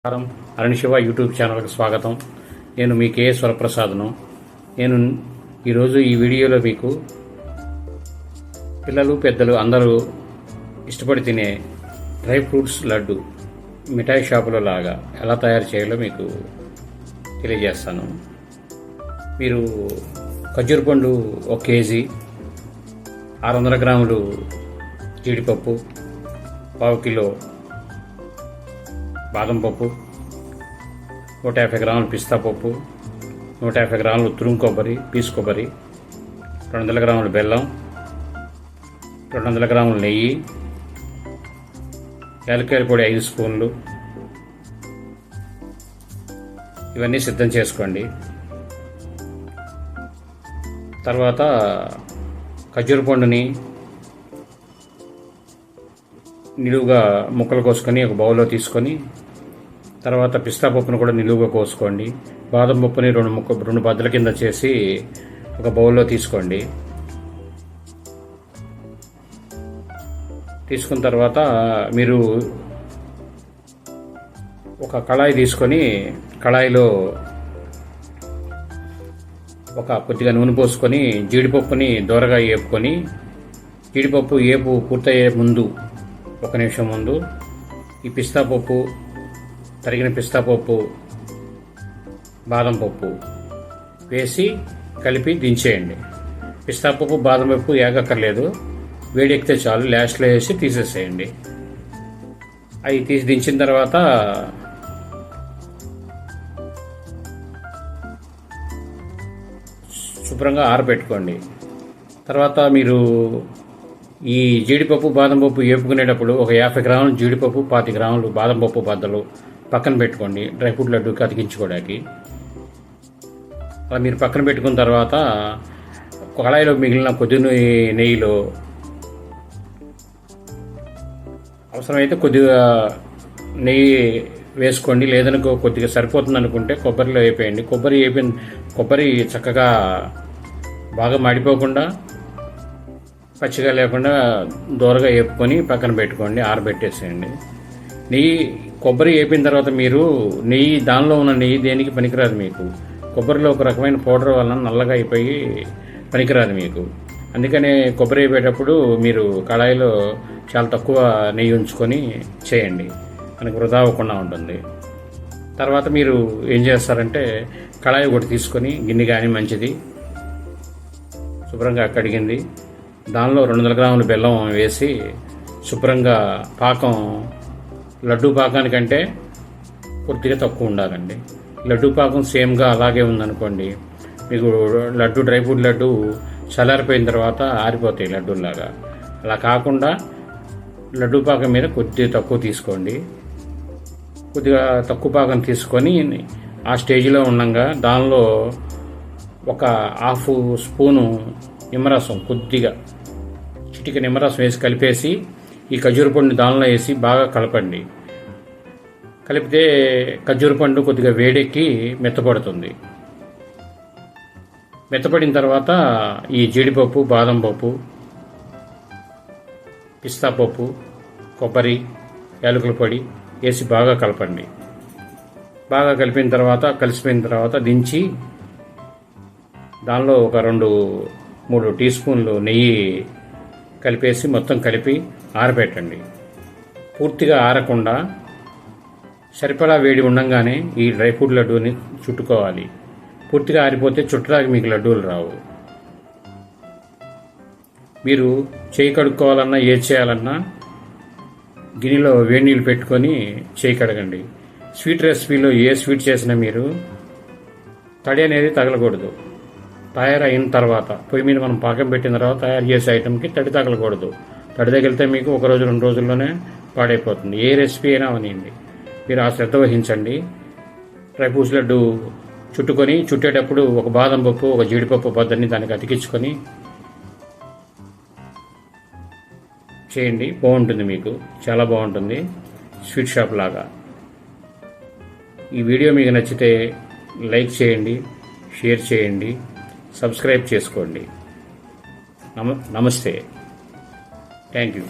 అరుణశివ YouTube ఛానల్కి స్వాగతం. నేను మీ కేఎస్ వరప్రసాద్ను. నేను ఈరోజు ఈ వీడియోలో మీకు పిల్లలు పెద్దలు అందరూ ఇష్టపడి తినే డ్రై ఫ్రూట్స్ లడ్డు మిఠాయి షాపులో లాగా ఎలా తయారు చేయాలో మీకు తెలియజేస్తాను. మీరు ఖర్జూర పండు 1 కేజీ, 600 గ్రాములు జీడిపప్పు, 1/2 కిలో బాదం పప్పు, 150 గ్రాములు పిస్తా పప్పు, 150 గ్రాములు తురుము కొబ్బరి, పీసు కొబ్బరి, 200 గ్రాములు బెల్లం, 200 గ్రాములు నెయ్యి, యాలక్కాయల పొడి 5 స్పూన్లు. ఇవన్నీ సిద్ధం చేసుకోండి. తర్వాత ఖర్జూర పండుని నిలువుగా ముక్కలు కోసుకొని ఒక బౌల్లో తీసుకొని, తర్వాత పిస్తా పప్పును కూడా నిలువుగా కోసుకోండి. బాదం పప్పుని 2 బద్దల కింద చేసి ఒక బౌల్లో తీసుకోండి. తీసుకున్న తర్వాత మీరు ఒక కళాయి తీసుకొని, కళాయిలో కొద్దిగా నూనె పోసుకొని జీడిపప్పుని దోరగా వేపుకొని, జీడిపప్పు వేపు పూర్తయ్యే ముందు 1 నిమిషం ముందు ఈ పిస్తా పప్పు, తరిగిన పిస్తా పప్పు, బాదం పప్పు వేసి కలిపి దించేయండి. పిస్తా పప్పు బాదం పప్పు ఏగక్కర్లేదు, వేడెక్కితే చాలు. లాస్ట్లో వేసి తీసేసేయండి. అవి తీసి దించిన తర్వాత శుభ్రంగా ఆరబెట్టుకోండి. తర్వాత మీరు ఈ జీడిపప్పు బాదం పప్పు వేపుకునేటప్పుడు ఒక 50 గ్రాములు జీడిపప్పు, 25 గ్రాములు బాదం పప్పు బద్దలు పక్కన పెట్టుకోండి, డ్రై ఫ్రూట్ లడ్డూకి అతికించుకోవడానికి. అలా మీరు పక్కన పెట్టుకున్న తర్వాత కళాయిలో మిగిలిన కొద్ది నెయ్యిలో అవసరమైతే కొద్దిగా నెయ్యి వేసుకోండి. లేదనుకో కొద్దిగా సరిపోతుంది అనుకుంటే కొబ్బరిలో వేపేయండి. కొబ్బరి చక్కగా బాగా మాడిపోకుండా, పచ్చిగా లేకుండా దోరగా వేపుకొని పక్కన పెట్టుకోండి, ఆరబెట్టేసేయండి. కొబ్బరి వేపిన తర్వాత మీరు దానిలో ఉన్న నెయ్యి దేనికి పనికిరాదు మీకు. కొబ్బరిలో ఒక రకమైన పౌడర్ వలన నల్లగా అయిపోయి పనికిరాదు మీకు. అందుకనే కొబ్బరి వేపేటప్పుడు మీరు కళాయిలో చాలా తక్కువ నెయ్యి ఉంచుకొని చేయండి, మనకు వృధా అవ్వకుండా ఉంటుంది. తర్వాత మీరు ఏం చేస్తారంటే కళాయి ఒకటి తీసుకొని, గిన్నె కానీ మంచిది శుభ్రంగా కడిగింది, దానిలో 200 గ్రాముల బెల్లం వేసి శుభ్రంగా పాకం, లడ్డూ పాకానికంటే కొద్దిగా తక్కువ ఉండాలండి. లడ్డూ పాకం సేమ్గా అలాగే ఉందనుకోండి, మీకు లడ్డు డ్రై ఫ్రూట్ లడ్డు చల్లారిపోయిన తర్వాత ఆరిపోతాయి లడ్డూలాగా. అలా కాకుండా లడ్డూ పాకం మీద కొద్దిగా తక్కువ తీసుకోండి. కొద్దిగా తక్కువ పాకం తీసుకొని ఆ స్టేజ్లో ఉండగా దానిలో ఒక 1/2 స్పూను నిమ్మరసం, కొద్దిగా చిటిక నిమ్మరసం వేసి కలిపేసి ఈ ఖర్జూర పండుని దానిలో వేసి బాగా కలపండి. కలిపితే ఖర్జూర పండు కొద్దిగా వేడెక్కి మెత్తపడుతుంది. మెత్తపడిన తర్వాత ఈ జీడిపప్పు, బాదం పప్పు, పిస్తా పప్పు, కొబ్బరి, యాలకుల పొడి వేసి బాగా కలపండి. బాగా కలిపిన తర్వాత, కలిసిపోయిన తర్వాత దించి దానిలో ఒక 2-3 టీ స్పూన్లు నెయ్యి కలిపేసి మొత్తం కలిపి ఆరబెట్టండి. పూర్తిగా ఆరకుండా సరిపడా వేడి ఉండంగానే ఈ డ్రై ఫ్రూట్ లడ్డూని చుట్టుకోవాలి. పూర్తిగా ఆరిపోతే చుట్టడానికి మీకు లడ్డూలు రావు. మీరు చేయి కడుక్కోవాలన్నా ఏది చేయాలన్నా గిన్నెలో వేడి నీళ్ళు పెట్టుకొని చేయి కడగండి. స్వీట్ రెసిపీలో ఏ స్వీట్ చేసినా మీరు తడి అనేది తగలకూడదు. తయారైన తర్వాత పొయ్యి మీద మనం పాకం పెట్టిన తర్వాత తయారు చేసే ఐటెంకి తడి తగలకూడదు. తడి తగిలితే మీకు 1 రోజు 2 రోజుల్లోనే పాడైపోతుంది. ఏ రెసిపీ అయినా అవనివ్వండి, మీరు ఆ శ్రద్ధ వహించండి. డ్రై ఫ్రూట్స్ లడ్డు చుట్టేటప్పుడు ఒక బాదం పప్పు, ఒక జీడిపప్పు బద్దల్ని దానికి అతికించుకొని చేయండి. బాగుంటుంది, మీకు చాలా బాగుంటుంది, స్వీట్ షాప్ లాగా. ఈ వీడియో మీకు నచ్చితే లైక్ చేయండి, షేర్ చేయండి, సబ్స్క్రైబ్ చేసుకోండి. నమస్తే, థ్యాంక్ యూ.